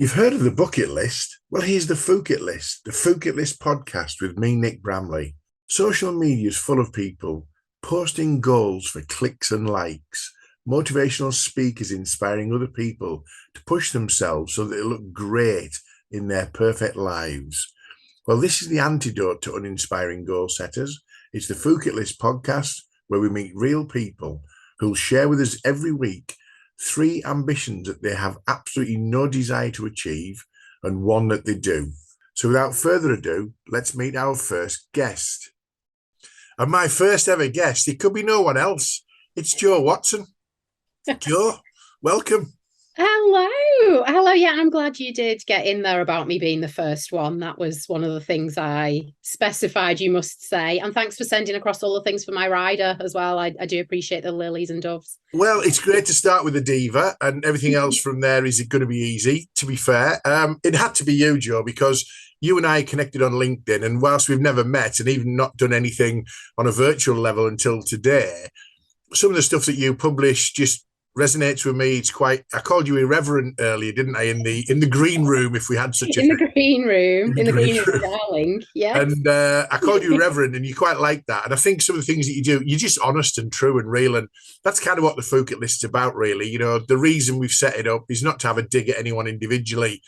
You've heard of the bucket list? Well, here's the Phuket list, the Phuket list podcast with me, Nick Bramley. Social media is full of people posting goals for clicks and likes, motivational speakers inspiring other people to push themselves so that they look great in their perfect lives. Well, this is the antidote to uninspiring goal setters. It's the Phuket list podcast where we meet real people who'll share with us every week three ambitions that they have absolutely no desire to achieve and one that they do. So without further ado, let's meet our first guest. And my first ever guest, it could be no one else. It's Jo Watson. Jo, welcome. Hello. Hello. Yeah, I'm glad you did get in there about me being the first one. That was one of the things I specified, you must say. And thanks for sending across all the things for my rider as well. I do appreciate the lilies and doves. Well, it's great to start with the diva, and everything else from there is going to be easy, to be fair. It had to be you, Jo, because you and I connected on LinkedIn, and whilst we've never met and even not done anything on a virtual level until today, some of the stuff that you publish just resonates with me. It's quite. I called you irreverent earlier, didn't I? In the green room, if we had such a in thing. the green room, in the green room, darling. Yeah. And I called you irreverent, and you quite like that. And I think some of the things that you do, you're just honest and true and real, and that's kind of what the Phuket list is about, really. You know, the reason we've set it up is not to have a dig at anyone individually,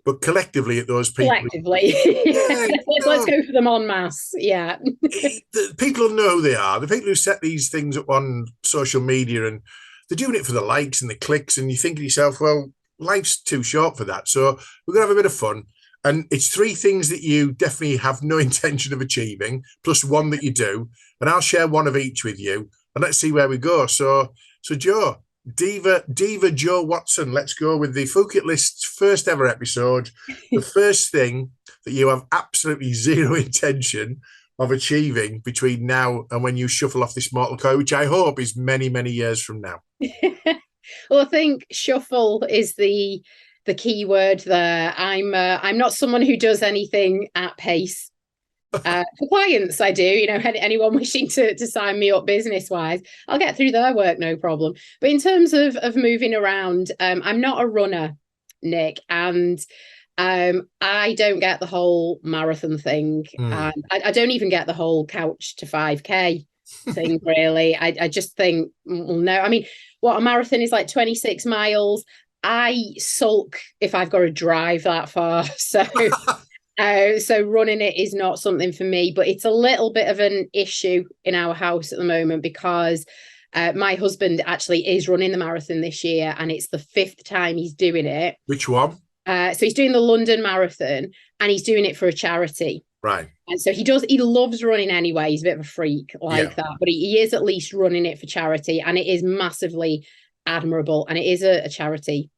but collectively at those people. Collectively, Yeah, let's go for them en masse. Yeah. The people who know who they are, the people who set these things up on social media, and they're doing it for the likes and the clicks, and you think to yourself, well, life's too short for that. So we're going to have a bit of fun. And it's three things that you definitely have no intention of achieving, plus one that you do. And I'll share one of each with you. And let's see where we go. So Jo, Diva Jo Watson, let's go with the Phuket List's first ever episode. The first thing that you have absolutely zero intention of achieving between now and when you shuffle off this mortal coil, which I hope is many, many years from now. Well, I think shuffle is the key word there. I'm not someone who does anything at pace. For clients, I do. You know, anyone wishing to sign me up business wise, I'll get through their work, no problem. But in terms of moving around, I'm not a runner, Nick, and I don't get the whole marathon thing. I don't even get the whole couch to 5K thing, really. I just think, well, no. I mean, what a marathon is like 26 miles. I sulk if I've got to drive that far. So running it is not something for me, but it's a little bit of an issue in our house at the moment because my husband actually is running the marathon this year, and it's the 5th time he's doing it. Which one? So he's doing the London Marathon, and he's doing it for a charity. Right. And so he loves running anyway. He's a bit of a freak like that, but he is at least running it for charity, and it is massively admirable. And it is a charity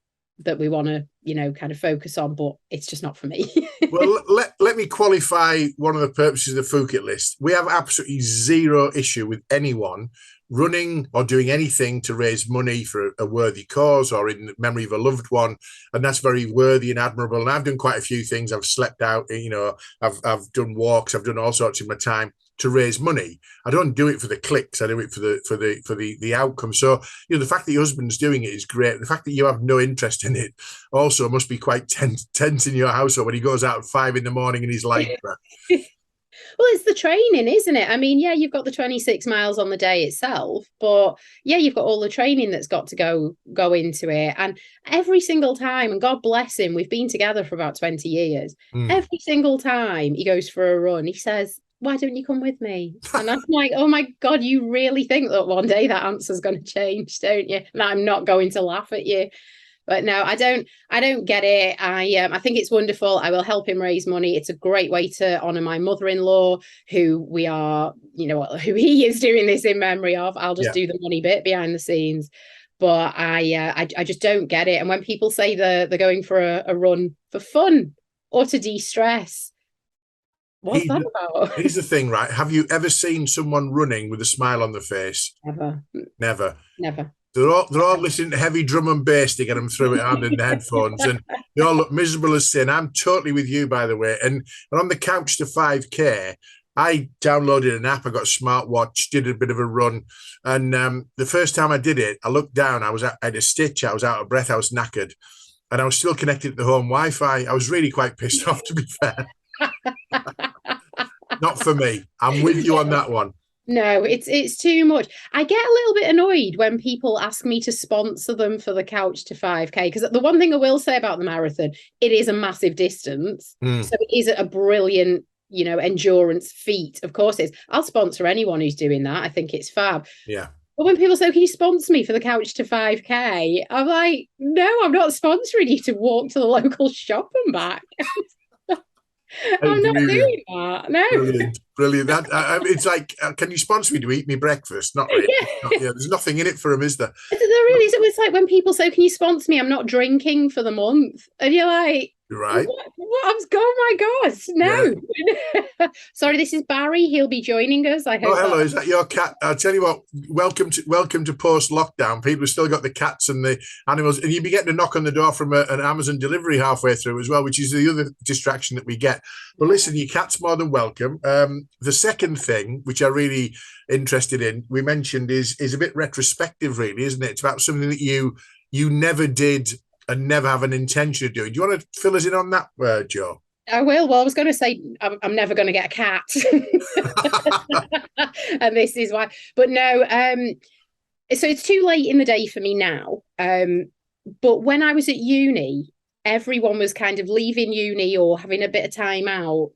that we want to, kind of focus on, but it's just not for me. Well, let me qualify one of the purposes of the Phuket list. We have absolutely zero issue with anyone running or doing anything to raise money for a worthy cause or in memory of a loved one, and that's very worthy and admirable. And I've done quite a few things. I've slept out, I've done walks, I've done all sorts in my time to raise money. I don't do it for the clicks. I do it for the outcome. So the fact that your husband's doing it is great. The fact that you have no interest in it also must be quite tense in your household when he goes out at 5 a.m. and he's like. Well, it's the training, isn't it? I mean, yeah, you've got the 26 miles on the day itself, but yeah, you've got all the training that's got to go into it. And every single time, and God bless him, we've been together for about 20 years. Every single time he goes for a run, he says, why don't you come with me? And I'm like, oh my God, you really think that one day that answer's going to change, don't you? And I'm not going to laugh at you. But no, I don't get it. I think it's wonderful. I will help him raise money. It's a great way to honor my mother-in-law, who we are, who he is doing this in memory of. I'll just do the money bit behind the scenes. But I just don't get it. And when people say they're going for a run for fun or to de-stress, what's that about? Here's the thing, right? Have you ever seen someone running with a smile on their face? Never. They're all listening to heavy drum and bass to get them through it on in the headphones, and they all look miserable as sin. I'm totally with you, by the way. And on the couch to 5K, I downloaded an app. I got a smartwatch, did a bit of a run, and the first time I did it, I looked down. I had a stitch. I was out of breath. I was knackered, and I was still connected to the home Wi-Fi. I was really quite pissed off, to be fair. Not for me. I'm with you on that one. No, it's too much. I get a little bit annoyed when people ask me to sponsor them for the couch to 5K, because the one thing I will say about the marathon, it is a massive distance. So it is a brilliant, endurance feat. Of course it is. I'll sponsor anyone who's doing that. I think it's fab. Yeah. But when people say, can you sponsor me for the couch to 5K? I'm like, no, I'm not sponsoring you to walk to the local shop and back. I'm not doing that. No. Brilliant. It's like, can you sponsor me to eat me breakfast? Not really. There's nothing in it for them, is there? It's like when people say, can you sponsor me? I'm not drinking for the month. And you're like, right. What? Oh my God, no. Yeah. Sorry, this is Barry. He'll be joining us. I hope. Oh, hello. Is that your cat? I'll tell you what, welcome to post-lockdown. People have still got the cats and the animals, and you'll be getting a knock on the door from an Amazon delivery halfway through as well, which is the other distraction that we get. But listen, your cat's more than welcome. The second thing, which I'm really interested in, we mentioned is a bit retrospective, really, isn't it? It's about something that you never did and never have an intention of doing. Do you want to fill us in on that, Joe? I will. Well, I was going to say I'm never going to get a cat, and this is why. But no, so it's too late in the day for me now. But when I was at uni, everyone was kind of leaving uni or having a bit of time out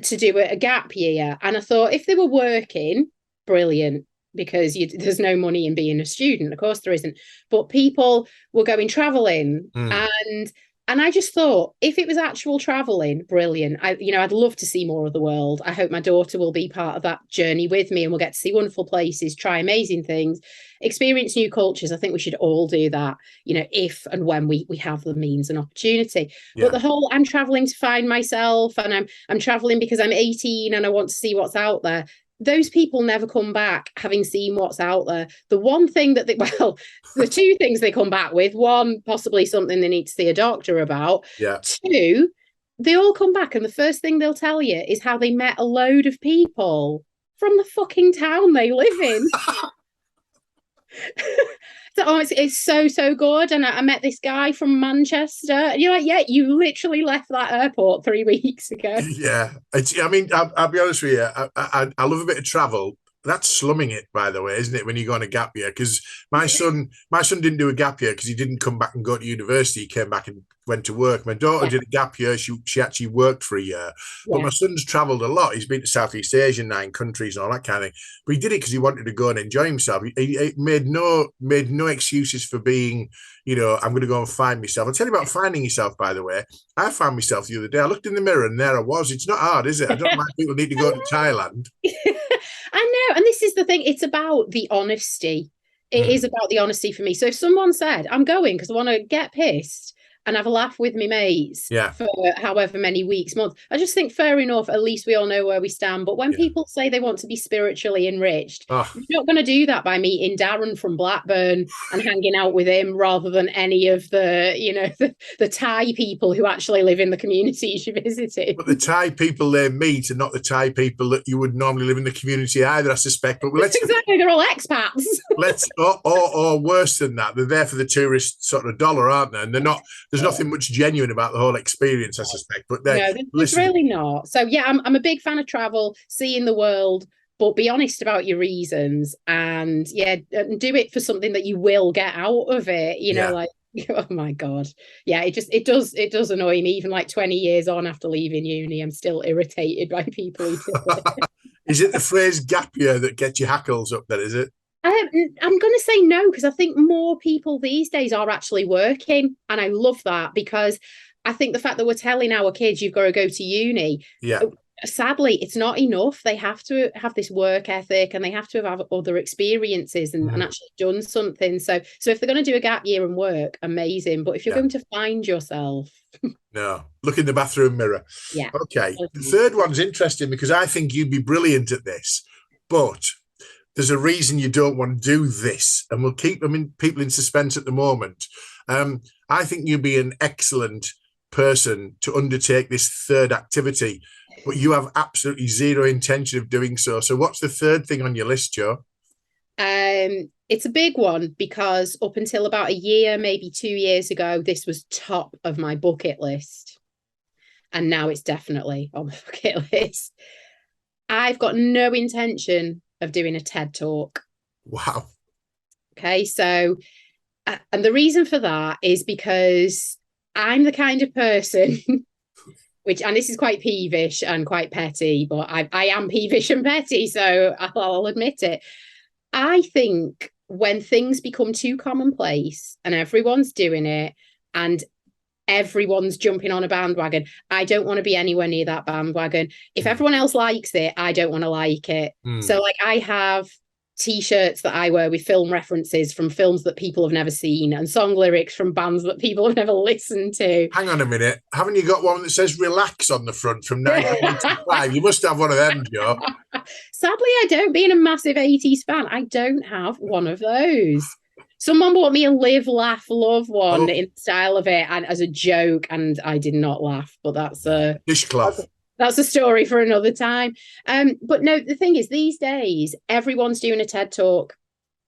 to do a gap year, and I thought if they were working, brilliant. Because there's no money in being a student, of course there isn't. But people were going traveling, and I just thought if it was actual traveling, brilliant. I'd love to see more of the world. I hope my daughter will be part of that journey with me, and we'll get to see wonderful places, try amazing things, experience new cultures. I think we should all do that, if and when we have the means and opportunity. Yeah. But the whole I'm traveling to find myself, and I'm traveling because I'm 18 and I want to see what's out there. Those people never come back having seen what's out there. The one thing that the two things they come back with, one, possibly something they need to see a doctor about. Yeah. Two, they all come back and the first thing they'll tell you is how they met a load of people from the fucking town they live in. It's so good. And I met this guy from Manchester. And you're like, yeah, you literally left that airport 3 weeks ago. Yeah. I'll be honest with you. I love a bit of travel. That's slumming it, by the way, isn't it, when you go on a gap year? Because my son didn't do a gap year because he didn't come back and go to university. He came back and went to work. My daughter did a gap year. She actually worked for a year. But my son's travelled a lot. He's been to Southeast Asia, 9 countries and all that kind of thing. But he did it because he wanted to go and enjoy himself. He made no excuses for being, I'm going to go and find myself. I'll tell you about finding yourself, by the way. I found myself the other day. I looked in the mirror and there I was. It's not hard, is it? I don't mind people need to go to Thailand. I know. And this is the thing. It's about the honesty. It is about the honesty for me. So if someone said, I'm going because I want to get pissed and have a laugh with my mates for however many weeks, months, I just think fair enough. At least we all know where we stand. But when people say they want to be spiritually enriched, you're not going to do that by meeting Darren from Blackburn and hanging out with him rather than any of the, the Thai people who actually live in the communities you visited. But the Thai people they meet are not the Thai people that you would normally live in the community either, I suspect. But exactly, they're all expats. or worse than that, they're there for the tourist sort of dollar, aren't they? And they're not. There's nothing much genuine about the whole experience, I suspect. But there's really not. So yeah, I'm a big fan of travel, seeing the world, but be honest about your reasons, and do it for something that you will get out of it. Like, oh my God, it does annoy me. Even like 20 years on after leaving uni, I'm still irritated by people who do it. Is it the phrase gap year that gets your hackles up there? Is it? I'm going to say no, because I think more people these days are actually working. And I love that, because I think the fact that we're telling our kids you've got to go to uni, sadly, it's not enough. They have to have this work ethic and they have to have other experiences and actually done something. So if they're going to do a gap year and work, amazing. But if you're going to find yourself... No, look in the bathroom mirror. Yeah. Okay. The third one's interesting because I think you'd be brilliant at this, but... there's a reason you don't want to do this, and we'll keep people in suspense at the moment. I think you'd be an excellent person to undertake this third activity, but you have absolutely zero intention of doing so. So what's the third thing on your list, Jo? it's a big one because up until about a year, maybe 2 years ago, this was top of my bucket list. And now it's definitely on the bucket list. I've got no intention of doing a TED talk. Wow. Okay, so, and the reason for that is because I'm the kind of person, and this is quite peevish and quite petty, but I am peevish and petty, so I'll admit it. I think when things become too commonplace and everyone's doing it and everyone's jumping on a bandwagon, I don't want to be anywhere near that bandwagon. If everyone else likes it, I don't want to like it. So like I have t-shirts that I wear with film references from films that people have never seen and song lyrics from bands that people have never listened to. Hang on a minute. Haven't you got one that says relax on the front from 1985? You must have one of them, Joe. Sadly, I don't. Being a massive 80s fan, I don't have one of those. Someone bought me a live, laugh, love one in the style of it and as a joke, and I did not laugh, but that's a dishcloth. That's a story for another time. But no, the thing is, these days, everyone's doing a TED talk.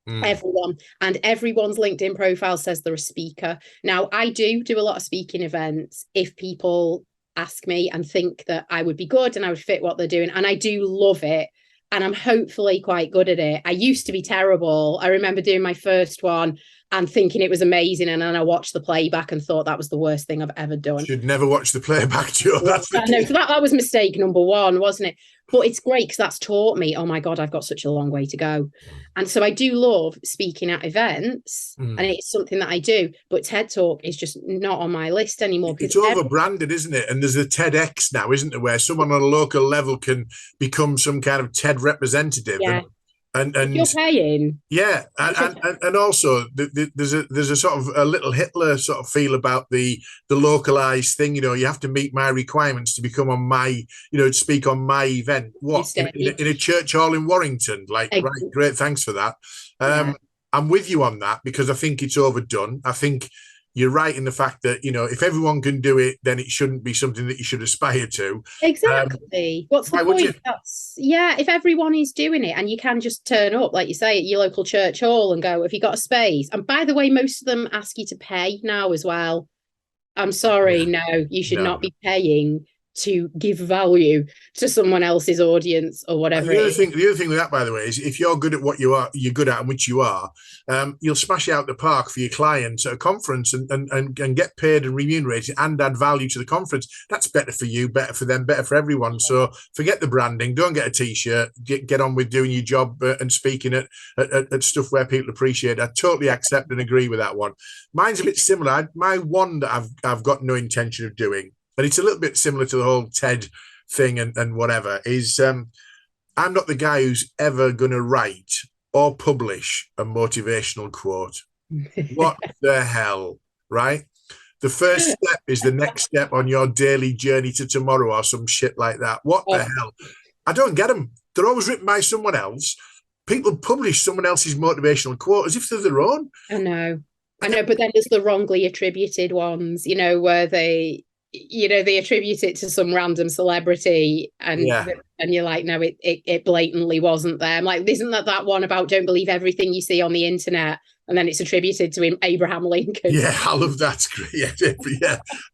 Everyone. And everyone's LinkedIn profile says they're a speaker. Now, I do a lot of speaking events if people ask me and think that I would be good and I would fit what they're doing. And I do love it. And I'm hopefully quite good at it. I used to be terrible. I remember doing my first one and thinking it was amazing. And then I watched the playback and thought that was the worst thing I've ever done. Should never watch the playback, Joe. No, so that was mistake number one, wasn't it? But it's great because that's taught me, oh my God, I've got such a long way to go. And so I do love speaking at events and it's something that I do. But TED Talk is just not on my list anymore. It's over-branded, isn't it? And there's a TEDx now, isn't there, where someone on a local level can become some kind of TED representative. Yeah. And you're paying, yeah, and also there's a sort of a little Hitler sort of feel about the localized thing. You know, you have to meet my requirements to become on my, to speak on my event. What in a church hall in Warrington? Like, right, great, thanks for that. I'm with you on that because I think it's overdone. I think you're right in the fact that, if everyone can do it, then it shouldn't be something that you should aspire to. Exactly. What's the point? If everyone is doing it and you can just turn up, like you say, at your local church hall and go, have you got a space? And by the way, most of them ask you to pay now as well. I'm sorry, no, you should not be paying to give value to someone else's audience or whatever. The other thing with that, by the way, is if you're good at what you're good at and which you are, you'll smash it out the park for your clients at a conference and get paid and remunerated and add value to the conference. That's better for you, better for them, better for everyone. So forget the branding. Don't get a t-shirt. Get on with doing your job and speaking at stuff where people appreciate it. I totally accept and agree with that one. Mine's a bit similar. My one that I've got no intention of doing, and it's a little bit similar to the whole TED thing and whatever, is I'm not the guy who's ever going to write or publish a motivational quote. What the hell, right? The first step is the next step on your daily journey to tomorrow or some shit like that. What the hell? I don't get them. They're always written by someone else. People publish someone else's motivational quote as if they're their own. I know, but then there's the wrongly attributed ones, where they attribute it to some random celebrity and you're like, no, it blatantly wasn't them. Like, isn't that one about don't believe everything you see on the internet? And then it's attributed to Abraham Lincoln. Yeah, I love that. Yeah,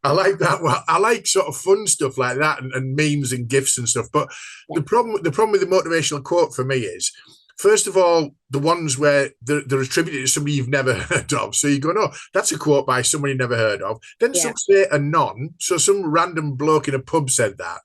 I like that. Well, I like sort of fun stuff like that and memes and GIFs and stuff. But the problem with the motivational quote for me is, first of all, the ones where they're attributed to somebody you've never heard of. So you go, no, that's a quote by somebody you never heard of. Then some say a non. So some random bloke in a pub said that.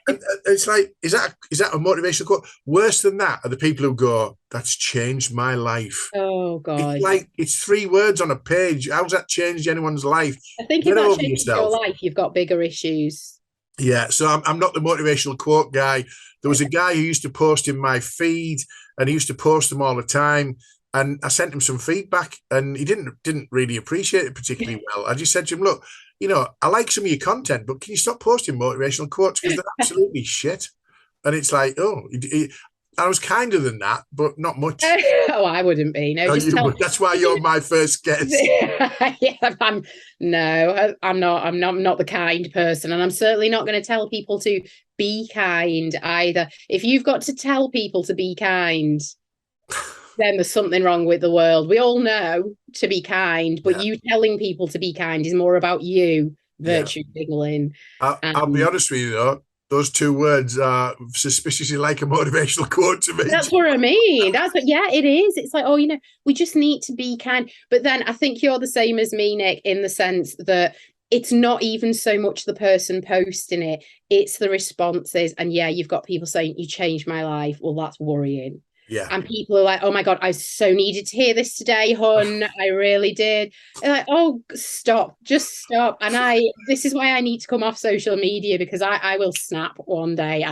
and it's like, is that a motivational quote? Worse than that are the people who go, that's changed my life. Oh, God. It's like, it's 3 words on a page. How's that changed anyone's life? I think if that changes your life, you've got bigger issues. Yeah, so I'm not the motivational quote guy. There was a guy who used to post in my feed, and he used to post them all the time. And I sent him some feedback, and he didn't really appreciate it particularly well. I just said to him, look, I like some of your content, but can you stop posting motivational quotes because they're absolutely shit? And it's like, I was kinder than that, but not much. Oh, I wouldn't be. No, that's why you're my first guest. I'm not the kind person, and I'm certainly not going to tell people to be kind either. If you've got to tell people to be kind, then there's something wrong with the world. We all know to be kind, but you telling people to be kind is more about you virtue signaling. I'll be honest with you though, those two words are suspiciously like a motivational quote to me. That's what I mean. That's what, yeah, it is. It's like, oh, we just need to be kind. But then I think you're the same as me, Nick, in the sense that it's not even so much the person posting it, it's the responses. And yeah, you've got people saying, you changed my life. Well, that's worrying. Yeah. And people are like, oh my God, I so needed to hear this today, hon. I really did. And like, oh, stop, just stop. And this is why I need to come off social media, because I will snap one day.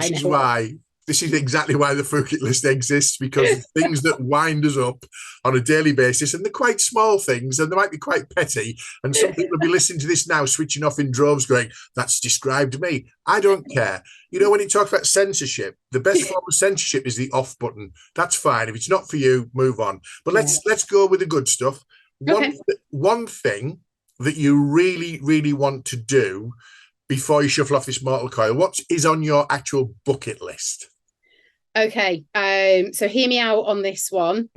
This is exactly why the Phuket list exists, because things that wind us up on a daily basis, and they're quite small things, and they might be quite petty. And some people will be listening to this now, switching off in droves, going, that's described me. I don't care. When you talk about censorship, the best form of censorship is the off button. That's fine. If it's not for you, move on. But let's go with the good stuff. One thing that you really, really want to do before you shuffle off this mortal coil, what is on your actual bucket list? Okay, so hear me out on this one.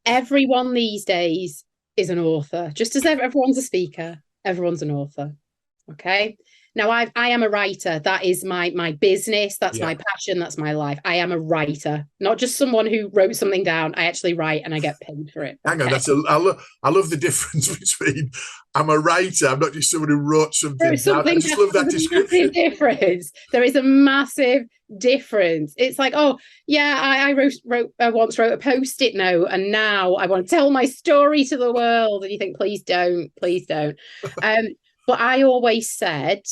Everyone these days is an author. Just as everyone's a speaker, everyone's an author. Okay. Now I am a writer. That is my business. That's my passion. That's my life. I am a writer, not just someone who wrote something down. I actually write and I get paid for it. Hang on, I love the difference between I'm a writer. I'm not just someone who wrote something down. I just love that description. Difference. There is a massive difference. It's like, oh yeah, I once wrote a post-it note, and now I want to tell my story to the world. And you think, please don't. But I always said,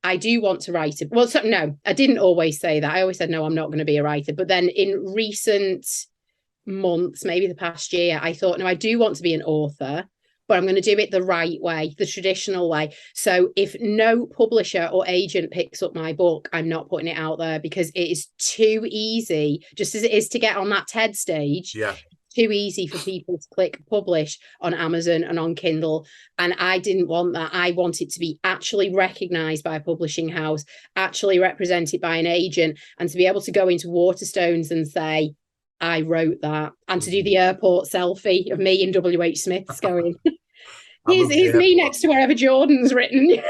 I do want to write it. Well, no, I didn't always say that. I always said, no, I'm not going to be a writer. But then in recent months, maybe the past year, I thought, no, I do want to be an author, but I'm going to do it the right way, the traditional way. So if no publisher or agent picks up my book, I'm not putting it out there, because it is too easy, just as it is to get on that TED stage. Yeah. Too easy for people to click publish on Amazon and on Kindle. And I didn't want that. I wanted to be actually recognized by a publishing house, actually represented by an agent, and to be able to go into Waterstones and say, I wrote that, and to do the airport selfie of me and WH Smith's going, here's me next to wherever Jordan's written.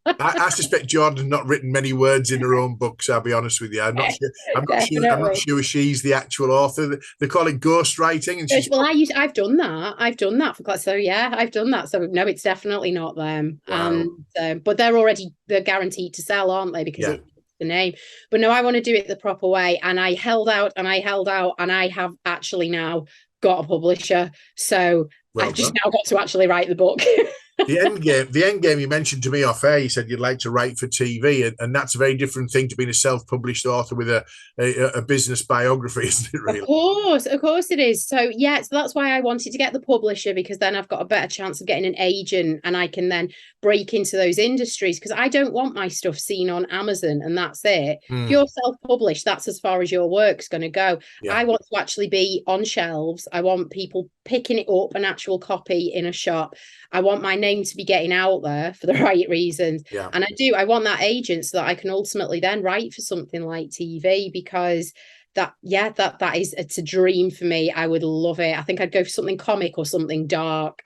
I suspect Jordan's not written many words in her own books. I'll be honest with you. I'm not sure she's the actual author. They call it ghost writing. And well, I've done that. I've done that I've done that. So no, it's definitely not them. Wow. But they're guaranteed to sell, aren't they? Because it's the name. But no, I want to do it the proper way. And I held out, and I have actually now got a publisher. So I've just now got to actually write the book. The end game you mentioned to me off air, you said you'd like to write for TV, and that's a very different thing to being a self-published author with a business biography, isn't it, really? Of course it is. So so that's why I wanted to get the publisher, because then I've got a better chance of getting an agent, and I can then break into those industries, because I don't want my stuff seen on Amazon and that's it. If you're self-published, that's as far as your work's going to go. I want to actually be on shelves. I want people picking it up, an actual copy in a shop. I want my name to be getting out there for the right reasons. And I want that agent so that I can ultimately then write for something like TV, because it's a dream for me. I would love it. I think I'd go for something comic or something dark.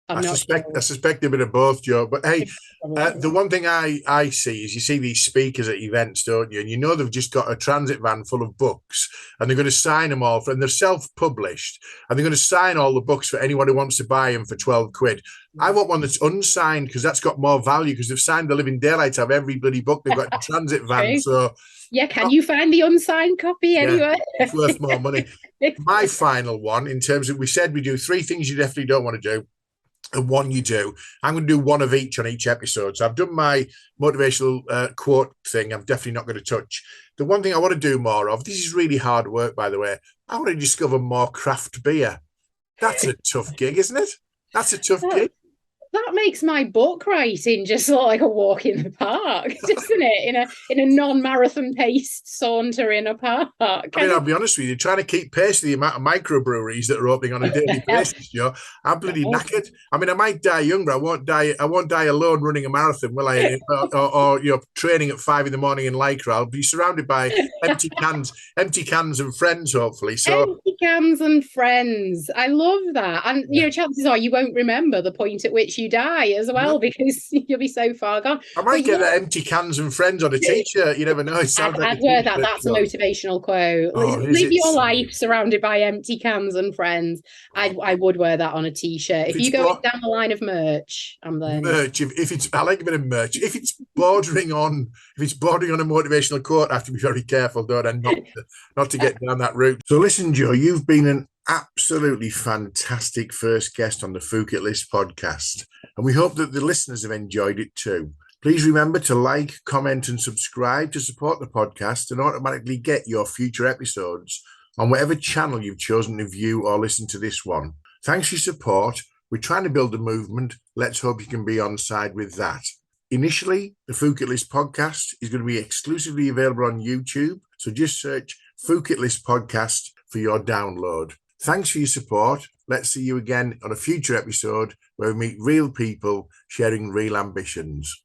I suspect a bit of both, Joe. But hey, the one thing I see is you see these speakers at events, don't you? And you know they've just got a transit van full of books, and they're going to sign them all, and they're self-published, and they're going to sign all the books for anyone who wants to buy them for 12 quid. I want one that's unsigned, because that's got more value, because they've signed the living daylights out of every bloody book they've got in the transit van. So can you find the unsigned copy anywhere? It's worth more money. My final one, in terms of, we said we do 3 things you definitely don't want to do, and 1 you do. I'm going to do 1 of each on each episode. So I've done my motivational quote thing. I'm definitely not going to touch. The one thing I want to do more of, this is really hard work, by the way, I want to discover more craft beer. That's a tough gig, isn't it? That's a tough gig. that makes my book writing just look like a walk in the park, doesn't it? In a non-marathon paced saunter in a park. I mean, I'll be honest with you, trying to keep pace with the amount of microbreweries that are opening on a daily basis, I'm bloody knackered. I mean, I might die young, but I won't die alone running a marathon, will I? Or training at 5 a.m. in Lycra. I'll be surrounded by empty cans and friends, hopefully. So empty cans and friends. I love that. And chances are you wonon't remember the point at which you die as well, because you'll be so far gone. I might get that empty cans and friends on a t-shirt. You never know. It sounds I'd wear that. That's a motivational quote. Live your life surrounded by empty cans and friends. I would wear that on a t-shirt. If you go down the line of merch, I'm there. Merch. If it's, I like a bit of merch. If it's bordering on a motivational quote, I have to be very careful, don't I, not to get down that route. So listen, Joe, you've been an absolutely fantastic first guest on the Phuket List podcast, and we hope that the listeners have enjoyed it too. Please remember to like, comment, and subscribe to support the podcast and automatically get your future episodes on whatever channel you've chosen to view or listen to this one. Thanks for your support. We're trying to build a movement. Let's hope you can be on side with that. Initially, the Phuket List podcast is going to be exclusively available on YouTube, so just search Phuket List podcast for your download. Thanks for your support. Let's see you again on a future episode where we meet real people sharing real ambitions.